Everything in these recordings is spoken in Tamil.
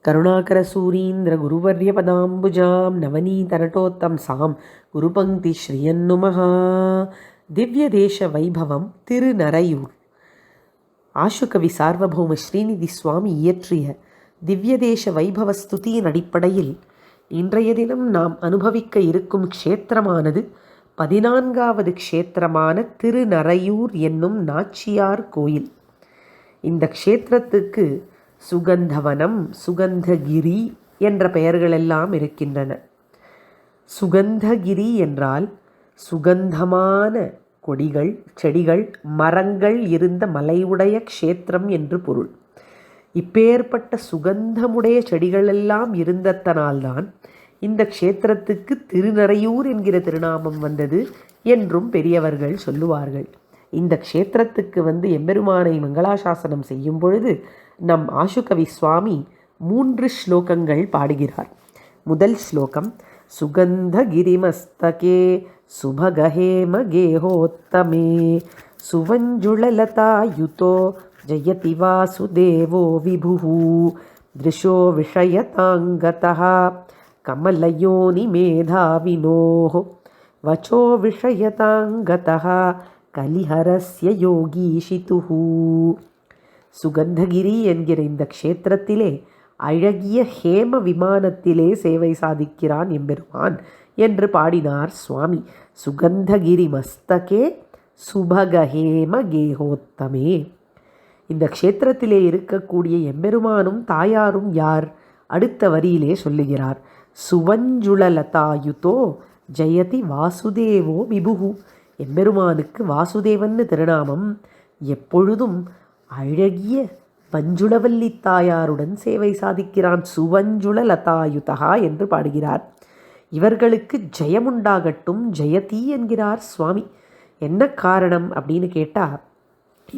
करुणाकरसूरीन्द्रगुरुवर्यपदाम्बुजां नवनीतनटोत्तंसां गुरुपङ्क्तिश्रियन्नुमः. திவ்யதேச வைபவம் திருநரையூர். ஆசுகவி சார்வபௌம ஸ்ரீநிதி சுவாமி இயற்றிய திவ்யதேச வைபவ ஸ்துதியின் அடிப்படையில் இன்றைய தினம் நாம் அனுபவிக்க இருக்கும் க்ஷேத்திரமானது 14வது க்ஷேத்திரமான திருநரையூர் என்னும் நாச்சியார் கோயில். இந்த க்ஷேத்திரத்துக்கு சுகந்தவனம், சுகந்தகிரி என்ற பெயர்களெல்லாம் இருக்கின்றன. சுகந்தகிரி என்றால் சுகந்தமான கொடிகள், செடிகள், மரங்கள் இருந்த மலையுடைய க்ஷேத்திரம் என்று பொருள். இப்பேற்பட்ட சுகந்தமுடைய செடிகளெல்லாம் இருந்ததனால்தான் இந்த க்ஷேத்திரத்துக்கு திருநரையூர் என்கிற திருநாமம் வந்தது என்றும் பெரியவர்கள் சொல்லுவார்கள். இந்த க்ஷேத்திரத்துக்கு எம்பெருமானை மங்களாசாசனம் செய்யும் பொழுது நம் ஆசுகவி சுவாமி 3 ஸ்லோகங்கள் பாடுகிறார். முதல் ஸ்லோகம் சுகந்தகிரிமஸ்தகே சுபகஹேம கேஹோத்தமே சுவஞ்சுளலதாயுதோ ஜயதி வாசுதேவோ விபுஹு திருஷோ விஷயதாங்கதஹ கமலயோனி மேதாவினோஹ வச்சோ விஷயதாங்கதஹ கலிஹரஸ்ய யோகீஷிதுஹு. சுகந்தகிரி என்கிற இந்த க்ஷேத்திரத்திலே அழகிய ஹேம விமானத்திலே சேவை சாதிக்கிறான் எம்பெருமான் என்று பாடினார் சுவாமி. சுகந்தகிரி மஸ்தகே சுபகஹேம கேஹோத்தமே. இந்த க்ஷேத்திரத்திலே இருக்கக்கூடிய எம்பெருமானும் தாயாரும் யார்? அடுத்த வரியிலே சொல்லுகிறார். சுவஞ்சுளலதாயுதோ ஜெயதி வாசுதேவோ விபுகு. எம்பெருமானுக்கு வாசுதேவன்னு திருநாமம். எப்பொழுதும் அழகிய வஞ்சுளவல்லி தாயாருடன் சேவை சாதிக்கிறான். சுவஞ்சுளலதாயுதா என்று பாடுகிறார். இவர்களுக்கு ஜெயமுண்டாகட்டும் ஜெயதி என்கிறார் சுவாமி. என்ன காரணம் அப்படின்னு கேட்டால்,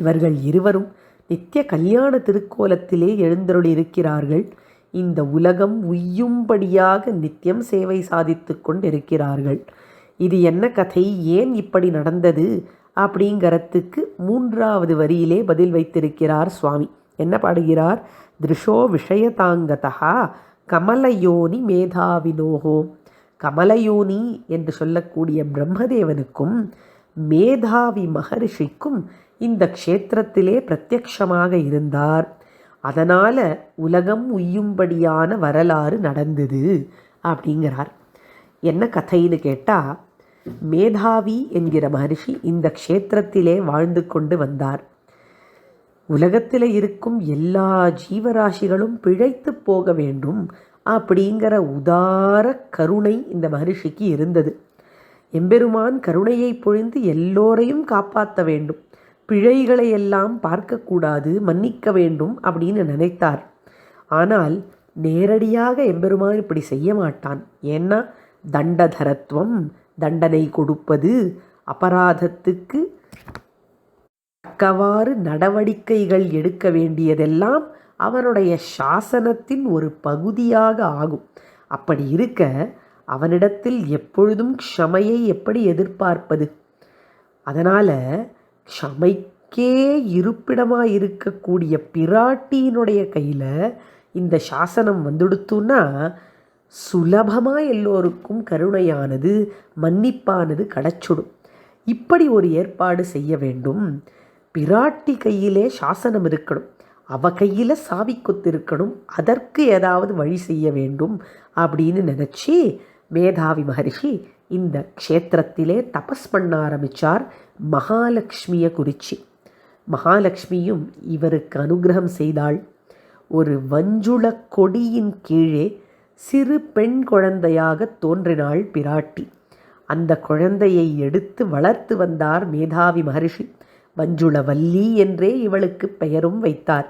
இவர்கள் இருவரும் நித்திய கல்யாண திருக்கோலத்திலே எழுந்தருளியிருக்கிறார்கள். இந்த உலகம் உய்யும்படியாக நித்தியம் சேவை சாதித்து கொண்டிருக்கிறார்கள். இது என்ன கதை, ஏன் இப்படி நடந்தது அப்படிங்கிறதுக்கு 3வது வரியிலே பதில் வைத்திருக்கிறார் சுவாமி. என்ன பாடுகிறார்? திருஷோ விஷயதாங்கதா கமலயோனி மேதாவினோஹோ. கமலயோனி என்று சொல்லக்கூடிய பிரம்மதேவனுக்கும் மேதாவி மகரிஷிக்கும் இந்த க்ஷேத்திரத்திலே பிரத்யக்ஷமாக இருந்தார். அதனால் உலகம் உய்யும்படியான வரலாறு நடந்தது அப்படிங்கிறார். என்ன கதைன்னு கேட்டால், மேதாவி என்கிற மகரிஷி இந்த க்ஷேத்திரத்திலே வாழ்ந்து கொண்டு வந்தார். உலகத்தில் இருக்கும் எல்லா ஜீவராசிகளும் பிழைத்து போக வேண்டும் அப்படிங்கிற உதார கருணை இந்த மகரிஷிக்கு இருந்தது. எம்பெருமான் கருணையை பொழிந்து எல்லோரையும் காப்பாற்ற வேண்டும், பிழைகளை எல்லாம் பார்க்கக்கூடாது, மன்னிக்க வேண்டும் அப்படின்னு நினைத்தார். ஆனால் நேரடியாக எம்பெருமான் இப்படி செய்ய மாட்டான். ஏன்னா தண்டதரத்துவம், தண்டனை கொடுப்பது, அபராதத்துக்கு தக்கவாறு நடவடிக்கைகள் எடுக்க வேண்டியதெல்லாம் அவனுடைய சாசனத்தின் ஒரு பகுதியாக ஆகும். அப்படி இருக்க அவனிடத்தில் எப்பொழுதும் க்ஷமையை எப்படி எதிர்பார்ப்பது? அதனால் க்ஷமைக்கே இருப்பிடமாக இருக்கக்கூடிய பிராட்டியினுடைய கையில் இந்த சாசனம் வந்துடுத்துன்னா சுலபமாக எல்லோருக்கும் கருணையானது, மன்னிப்பானது கிடைச்சுடும். இப்படி ஒரு ஏற்பாடு செய்ய வேண்டும். பிராட்டி கையிலே சாசனம் இருக்கணும், அவ கையில் சாவி கொத்து இருக்கணும், அதற்கு ஏதாவது வழி செய்ய வேண்டும் அப்படின்னு நினச்சி மேதாவி மகரிஷி இந்த க்ஷேத்திரத்திலே தபஸ் பண்ண ஆரம்பித்தார். மகாலட்சுமியை குறிச்சி. மகாலட்சுமியும் இவருக்கு அனுகிரகம் செய்தாள். ஒரு வஞ்சுள கொடியின் கீழே சிறு பெண் குழந்தையாக தோன்றினாள் பிராட்டி. அந்த குழந்தையை எடுத்து வளர்த்து வந்தார் மேதாவி மகரிஷி. வஞ்சுளவல்லி என்றே இவளுக்கு பெயரும் வைத்தார்.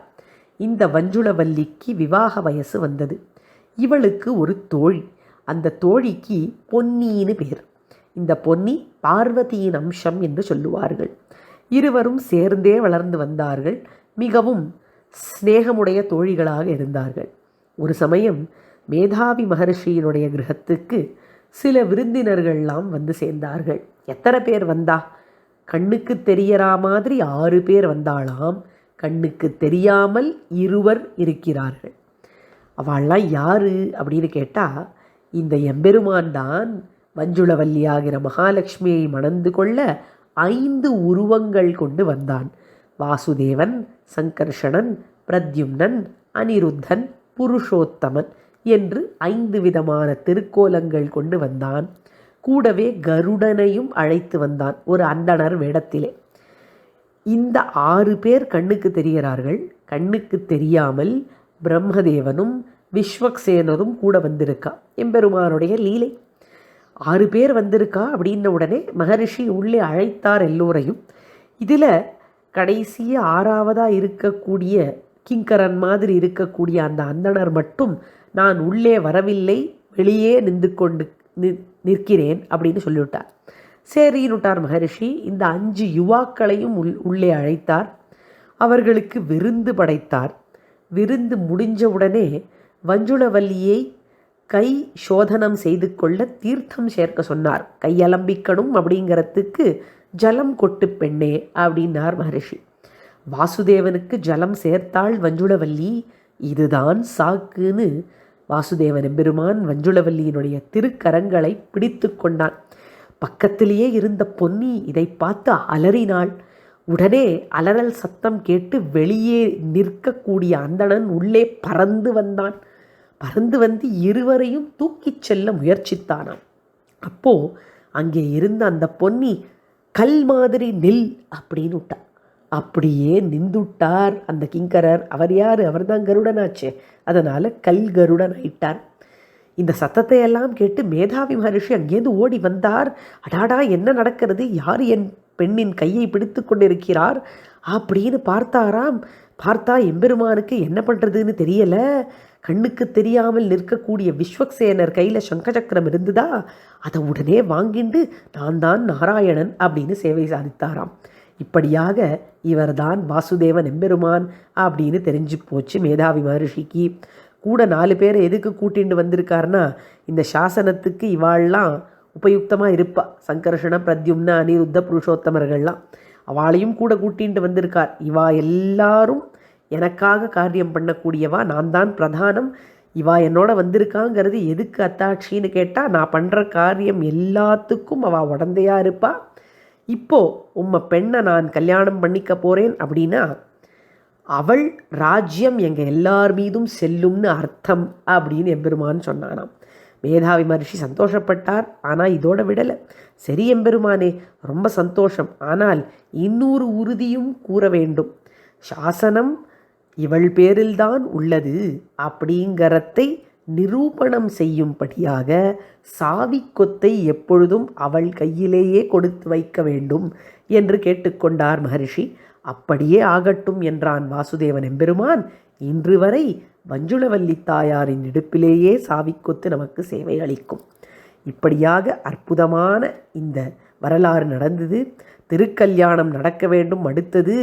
இந்த வஞ்சுளவல்லிக்கு விவாக வயசு வந்தது. இவளுக்கு ஒரு தோழி. அந்த தோழிக்கு பொன்னின்னு பேர். இந்த பொன்னி பார்வதியின் அம்சம் என்று சொல்லுவார்கள். இருவரும் சேர்ந்தே வளர்ந்து வந்தார்கள். மிகவும் ஸ்நேகமுடைய தோழிகளாக இருந்தார்கள். ஒரு சமயம் மேதாவி மகரிஷியினுடைய கிரகத்துக்கு சில விருந்தினர்கள்லாம் வந்து சேர்ந்தார்கள். எத்தனை பேர் வந்தா? கண்ணுக்கு தெரியற மாதிரி 6 பேர் வந்தாளாம். கண்ணுக்கு தெரியாமல் 2 இருக்கிறார்கள். அவள்லாம் யாரு அப்படின்னு கேட்டால், இந்த எம்பெருமான் தான் மஞ்சுளவல்லியாகிற மகாலட்சுமியை மணந்து கொள்ள 5 உருவங்கள் கொண்டு வந்தான். வாசுதேவன், சங்கர்ஷணன், பிரத்யும்னன், அனிருத்தன், புருஷோத்தமன் என்று 5 விதமான திருக்கோலங்கள் கொண்டு வந்தான். கூடவே கருடனையும் அழைத்து வந்தான் ஒரு அந்தணர் வேடத்திலே. இந்த 6 பேர் கண்ணுக்கு தெரிகிறார்கள். கண்ணுக்கு தெரியாமல் பிரம்மதேவனும் விஸ்வக்சேனரும் கூட வந்திருக்கா. எம்பெருமானுடைய லீலை. 6 பேர் வந்திருக்கா அப்படின்ன உடனே மகரிஷி உள்ளே அழைத்தார் எல்லோரையும். இதில் கடைசி 6ஆவதாக இருக்கக்கூடிய கிங்கரன் மாதிரி இருக்கக்கூடிய அந்த அந்தணர் மட்டும் நான் உள்ளே வரவில்லை, வெளியே நிற்கிறேன் அப்படின்னு சொல்லிவிட்டார். சரின்னுட்டார் மகரிஷி. இந்த 5 யுவாக்களையும் உள்ளே அழைத்தார். அவர்களுக்கு விருந்து படைத்தார். விருந்து முடிஞ்ச உடனே வஞ்சுளவல்லியை கை சோதனம் செய்து கொள்ள தீர்த்தம் சேர்க்க சொன்னார். கையலம்பிக்கணும் அப்படிங்கிறதுக்கு ஜலம் கொட்டு பெண்ணே அப்படின்னார் மகரிஷி. வாசுதேவனுக்கு ஜலம் சேர்த்தாள் வஞ்சுளவல்லி. இதுதான் சாக்குன்னு வாசுதேவன் எம்பெருமான் வஞ்சுளவல்லியினுடைய திருக்கரங்களை பிடித்து கொண்டான். பக்கத்திலேயே இருந்த பொன்னி இதை பார்த்து அலறினாள். உடனே அலறல் சத்தம் கேட்டு வெளியே நிற்கக்கூடிய அந்தணன் உள்ளே பறந்து வந்தான். பறந்து வந்து இருவரையும் தூக்கிச் செல்ல முயற்சித்தானாம். அப்போ அங்கே இருந்த அந்த பொன்னி கல் மாதிரி நில் அப்படின்னு விட்டார். அப்படியே நின்றுட்டார் அந்த கிங்கரர். அவர் யார்? அவர் தான் கருடனாச்சே. அதனால் கல் கருடன் ஆயிட்டார். இந்த சத்தத்தை எல்லாம் கேட்டு மேதாவி மகரிஷி அங்கேருந்து ஓடி வந்தார். அடாடா, என்ன நடக்கிறது? யார் என் பெண்ணின் கையை பிடித்து கொண்டிருக்கிறார் அப்படின்னு பார்த்தாராம். பார்த்தா எம்பெருமானுக்கு என்ன பண்ணுறதுன்னு தெரியலை. கண்ணுக்கு தெரியாமல் நிற்கக்கூடிய விஸ்வக்சேனர் கையில் சங்கசக்கரம் இருந்ததா, அதை உடனே வாங்கிண்டு நான் தான் நாராயணன் அப்படின்னு சேவை சாதித்தாராம். இப்படியாக இவர்தான் வாசுதேவன் எம்பெருமான் அப்படின்னு தெரிஞ்சு போச்சு மேதாவி மகரிஷிக்கு. கூட 4 பேரை எதுக்கு கூட்டிட்டு வந்திருக்காருன்னா, இந்த சாசனத்துக்கு இவாள்லாம் உபயுக்தமாக இருப்பா. சங்கர்ஷண, பிரத்யும்ன, அனிருத்த, புருஷோத்தமர்கள்லாம் அவளையும் கூட கூட்டிகிட்டு வந்திருக்கார். இவா எல்லாரும் எனக்காக காரியம் பண்ணக்கூடியவா, நான் தான் பிரதானம். இவா என்னோட வந்திருக்காங்கிறது எதுக்கு அத்தாட்சின்னு கேட்டால், நான் பண்ணுற காரியம் எல்லாத்துக்கும் அவள் உடந்தையாக இருப்பா. இப்போது உம்மை பெண்ணை நான் கல்யாணம் பண்ணிக்க போகிறேன் அப்படின்னா அவள் ராஜ்யம் எங்கள் எல்லார் மீதும் செல்லும்னு அர்த்தம் அப்படின்னு எம்பெருமான் சொன்னானாம். மேதாவி மகரிஷி சந்தோஷப்பட்டார். ஆனால் இதோட விடலை. சரி எம்பெருமானே, ரொம்ப சந்தோஷம். ஆனால் இன்னொரு உறுதியும் கூற வேண்டும். சாசனம் இவள் பேரில்தான் உள்ளது அப்படிங்கிறதை நிரூபணம் செய்யும்படியாக சாவிக்கொத்தை எப்பொழுதும் அவள் கையிலேயே கொடுத்து வைக்க வேண்டும் என்று கேட்டுக்கொண்டார் மகரிஷி. அப்படியே ஆகட்டும் என்றான் வாசுதேவன் எம்பெருமான். இன்று வரை மஞ்சுளவல்லி தாயாரின் இடுப்பிலேயே சாவிக்கொத்து நமக்கு சேவை அளிக்கும். இப்படியாக அற்புதமான இந்த வரலாறு நடந்தது. திருக்கல்யாணம் நடக்க வேண்டும் அடுத்தது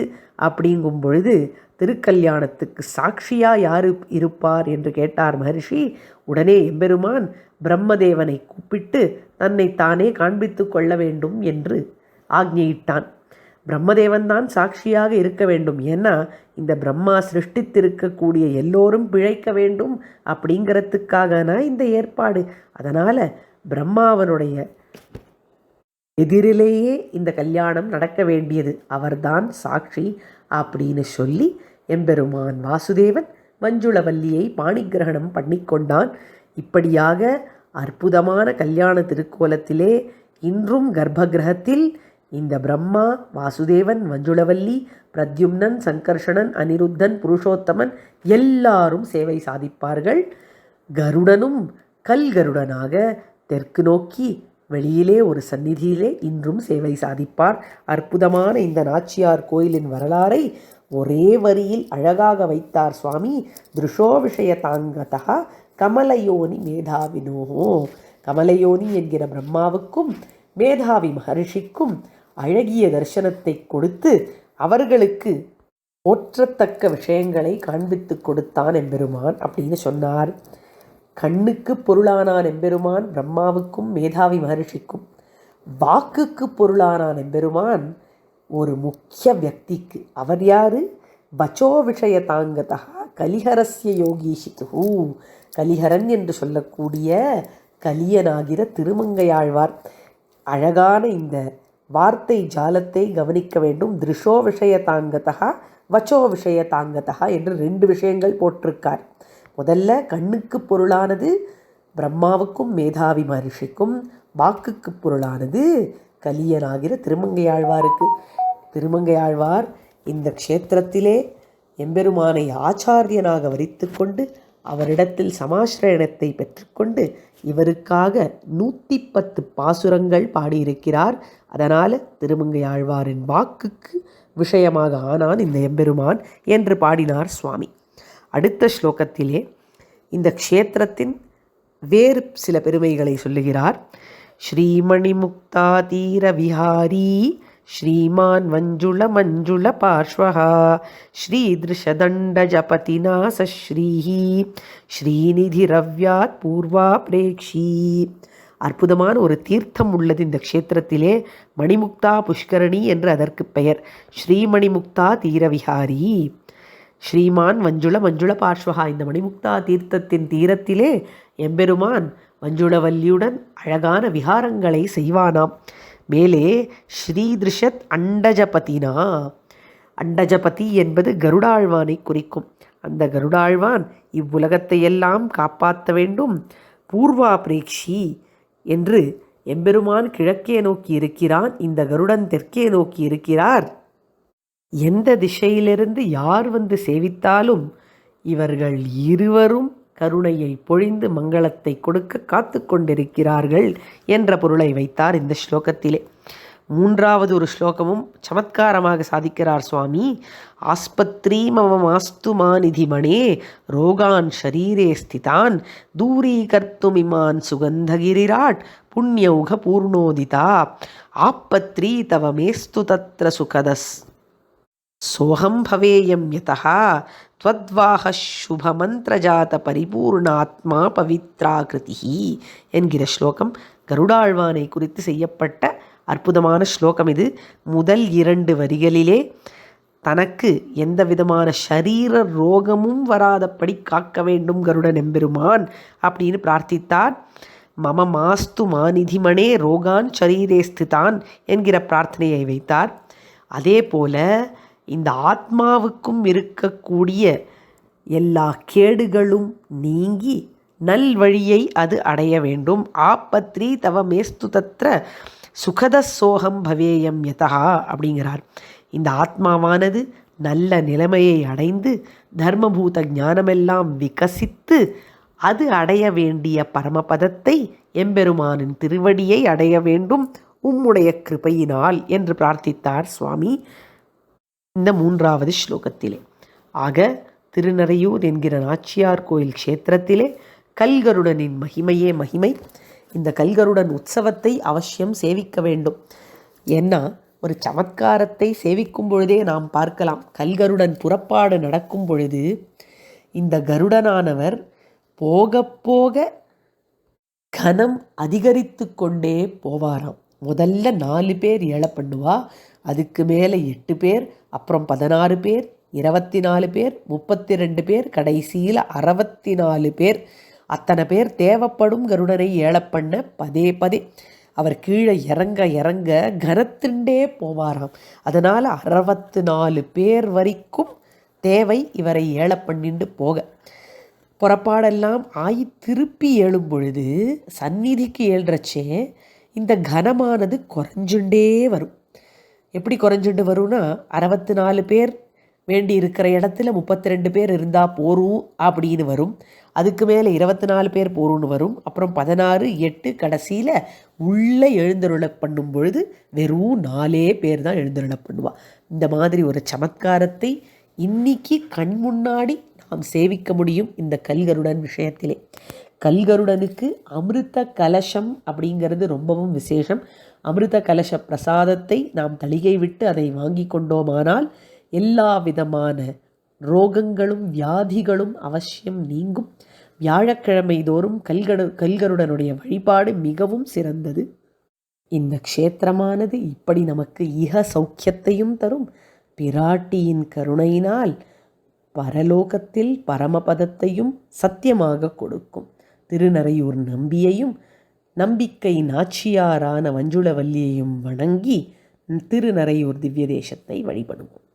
அப்படிங்கும் பொழுது திருக்கல்யாணத்துக்கு சாட்சியாக யார் இருப்பார் என்று கேட்டார் மகரிஷி. உடனே எம்பெருமான் பிரம்மதேவனை கூப்பிட்டு தன்னை தானே காண்பித்து கொள்ள வேண்டும் என்று ஆக்ஞையிட்டான். பிரம்மதேவன் தான் சாட்சியாக இருக்க வேண்டும். ஏன்னா இந்த பிரம்மா சிருஷ்டித்திருக்கக்கூடிய எல்லோரும் பிழைக்க வேண்டும் அப்படிங்கிறதுக்காகனா இந்த ஏற்பாடு. அதனால் பிரம்மாவனுடைய எதிரிலேயே இந்த கல்யாணம் நடக்க வேண்டியது, அவர்தான் சாட்சி அப்படின்னு சொல்லி எம்பெருமான் வாசுதேவன் மஞ்சுளவல்லியை பாணிகிரகணம் பண்ணிக்கொண்டான். இப்படியாக அற்புதமான கல்யாண திருக்கோலத்திலே இன்றும் கர்ப்பகிரகத்தில் இந்த பிரம்மா, வாசுதேவன், மஞ்சுளவல்லி, பிரத்யும்னன், சங்கர்ஷணன், அனிருத்தன், புருஷோத்தமன் எல்லாரும் சேவை சாதிப்பார்கள். கருடனும் கல்கருடனாக தெற்கு நோக்கி வெளியிலே ஒரு சந்நிதியிலே இன்றும் சேவை சாதிப்பார். அற்புதமான இந்த நாச்சியார் கோயிலின் வரலாறை ஒரே வரியில் அழகாக வைத்தார் சுவாமி. திருஷோ விஷய தாங்கதா கமலயோனி மேதாவினோஹோ. கமலயோனி என்கிற பிரம்மாவுக்கும் மேதாவி மகரிஷிக்கும் அழகிய தரிசனத்தை கொடுத்து அவர்களுக்கு போற்றத்தக்க விஷயங்களை காண்பித்து கொடுத்தான் எம்பெருமான் அப்படின்னு சொன்னார். கண்ணுக்கு பொருளானான் எம்பெருமான் பிரம்மாவுக்கும் மேதாவி மகரிஷிக்கும். வாக்குக்கு பொருளானான் எம்பெருமான் ஒரு முக்கிய வியக்திக்கு. அவர் யாரு? வச்சோ விஷய தாங்கதா கலிஹரஸ்ய யோகீஷித்து, கலிஹரன் என்று சொல்லக்கூடிய கலியனாகிற திருமங்கையாழ்வார். அழகான இந்த வார்த்தை ஜாலத்தை கவனிக்க வேண்டும். திருஷோ விஷய தாங்கதா வச்சோ விஷய தாங்கதா என்று 2 விஷயங்கள் போட்டிருக்கார். முதல்ல கண்ணுக்கு பொருளானது பிரம்மாவுக்கும் மேதாவி மகர்ஷிக்கும், வாக்குக்கு பொருளானது கலியனாகிற திருமங்கையாழ்வாருக்கு. திருமங்கையாழ்வார் இந்த க்ஷேத்திரத்திலே எம்பெருமானை ஆச்சாரியனாக வரித்து கொண்டு அவரிடத்தில் சமாசிரயணத்தை பெற்றுக்கொண்டு இவருக்காக 110 பாசுரங்கள் பாடியிருக்கிறார். அதனால் திருமங்கையாழ்வாரின் வாக்குக்கு விஷயமாக ஆனான் இந்த எம்பெருமான் என்று பாடினார் சுவாமி. அடுத்த ஸ்லோகத்திலே இந்த க்ஷேத்திரத்தின் வேறு சில பெருமைகளை சொல்லுகிறார். ஸ்ரீமணிமுக்தா தீர விஹாரி ஸ்ரீமான் வஞ்சுள மஞ்சுள பார்ஷ்வஹா ஸ்ரீதிருஷதண்ட ஜபதினா சஸ்ரீஹி ஸ்ரீநிதி ரவ்யாத் பூர்வா பிரேக்ஷி. அற்புதமான ஒரு தீர்த்தம் உள்ளது இந்த க்ஷேத்திரத்திலே. மணிமுக்தா புஷ்கரணி என்று அதற்கு பெயர். ஸ்ரீமணிமுக்தா தீரவிஹாரி ஸ்ரீமான் வஞ்சுள மஞ்சுள பார்ஷ்வஹா. இந்த மணிமுக்தா தீர்த்தத்தின் தீரத்திலே எம்பெருமான் மஞ்சுளவல்லியுடன் அழகான விஹாரங்களை செய்வானாம். மேலே ஸ்ரீதிருஷத் அண்டஜபதினா, அண்டஜபதி என்பது கருடாழ்வானை குறிக்கும். அந்த கருடாழ்வான் இவ்வுலகத்தையெல்லாம் காப்பாற்ற வேண்டும். பூர்வா பிரேக்ஷி என்று எம்பெருமான் கிழக்கே நோக்கி இருக்கிறான், இந்த கருடன் தெற்கே நோக்கி இருக்கிறார். எந்த திசையிலிருந்து யார் வந்து சேவித்தாலும் இவர்கள் இருவரும் கருணையை பொழிந்து மங்களத்தை கொடுக்க காத்து கொண்டிருக்கிறார்கள் என்ற பொருளை வைத்தார் இந்த ஸ்லோகத்திலே. 3வது ஒரு ஸ்லோகமும் சமத்காரமாக சாதிக்கிறார் சுவாமி. ஆஸ்பத்ரி மம மாஸ்து மாநிதிமணே ரோகான் ஷரீரே ஸ்திதான் தூரீகர்த்துமிமான் சுகந்தகிரிராட் புண்ணியௌக பூர்ணோதிதா ஆப்பத்ரி தவ மேஸ்து தத்ர சுகதஸ் சோகம் பவேயம் யதா த்வத்வாஹ சுபமந்திரஜாத பரிபூர்ணாத்மா பவித்ராகிருதி என்கிற ஸ்லோகம் கருடாழ்வானை குறித்து செய்யப்பட்ட அற்புதமான ஸ்லோகம் இது. முதல் 2 வரிகளிலே தனக்கு எந்த விதமான ஷரீர ரோகமும் வராதபடி காக்க வேண்டும் கருடன் எம்பெருமான் அப்படின்னு பிரார்த்தித்தார். மம மாஸ்து மாநிதிமணே ரோகான் ஷரீரே ஸ்திதான் என்கிற பிரார்த்தனையை வைத்தார். அதே போல இந்த ஆத்மாவுக்கும் இருக்கக்கூடிய எல்லா கேடுகளும் நீங்கி நல்வழியை அது அடைய வேண்டும். ஆப்பத்ரி தவ மேஸ்து தத்ர சுகத சோகம் பவேயம் யதா அப்படிங்கிறார். இந்த ஆத்மாவானது நல்ல நிலைமையை அடைந்து தர்மபூத ஞானமெல்லாம் விகசித்து அது அடைய வேண்டிய பரமபதத்தை எம்பெருமானின் திருவடியை அடைய வேண்டும் உம்முடைய கிருபையினால் என்று பிரார்த்தித்தார் சுவாமி இந்த 3வது ஸ்லோகத்திலே. ஆக திருநறையூர் என்கிற நாச்சியார் கோயில் க்ஷேத்திரத்திலே கல்கருடனின் மகிமையே மகிமை. இந்த கல்கருடன் உற்சவத்தை அவசியம் சேவிக்க வேண்டும். ஏன்னா ஒரு சமத்காரத்தை சேவிக்கும் பொழுதே நாம் பார்க்கலாம். கல்கருடன் புறப்பாடு நடக்கும் பொழுது இந்த கருடனானவர் போக போக கனம் அதிகரித்து கொண்டே போவாராம். முதல்ல 4 பேர் ஏழை பண்ணுவா, அதுக்கு மேலே 8 பேர், அப்புறம் 16 பேர், 24 பேர், 32 பேர், கடைசியில் 64 பேர். அத்தனை பேர் தேவைப்படும் கருடனை ஏழை பண்ண பதே அவர் கீழே இறங்க இறங்க கனத்துண்டே போவாராம். அதனால் 64 பேர் வரைக்கும் தேவை இவரை ஏழை பண்ணிண்டு போக. புறப்பாடெல்லாம் ஆகி திருப்பி எழும் பொழுது சந்நிதிக்கு ஏழ்றச்சே இந்த கனமானது குறைஞ்சுண்டே வரும். எப்படி குறைஞ்சுண்டு வரும்னா 64 பேர் வேண்டி இருக்கிற இடத்துல 32 பேர் இருந்தால் போரும் அப்படின்னு வரும். அதுக்கு மேலே 24 பேர் போரும்னு வரும். அப்புறம் 16, 8 கடைசியில் உள்ளே எழுந்தருளை பண்ணும் பொழுது வெறும் 4 பேர் தான் எழுந்தருளை பண்ணுவா. இந்த மாதிரி ஒரு சமத்காரத்தை இன்னைக்கு கண் முன்னாடி நாம் சேவிக்க முடியும் இந்த கல்கருடன் விஷயத்திலே. கல்கருடனுக்கு அமிர்த கலசம் அப்படிங்கிறது ரொம்பவும் விசேஷம். அமிர்த கலச பிரசாதத்தை நாம் தளிகை விட்டு அதை வாங்கி கொண்டோமானால் எல்லா விதமான ரோகங்களும் வியாதிகளும் அவசியம் நீங்கும். வியாழக்கிழமை தோறும் கல்கருடனுடைய வழிபாடு மிகவும் சிறந்தது. இந்த க்ஷேத்திரமானது இப்படி நமக்கு இக சௌக்கியத்தையும் தரும். பிராட்டியின் கருணையினால் பரலோகத்தில் பரமபதத்தையும் சத்தியமாக கொடுக்கும். திருநறையூர் நம்பியையும் நம்பிக்கை நாச்சியாரான மஞ்சுளவல்லியையும் வணங்கி திருநறையூர் திவ்ய தேசத்தை வழிபடுவோம்.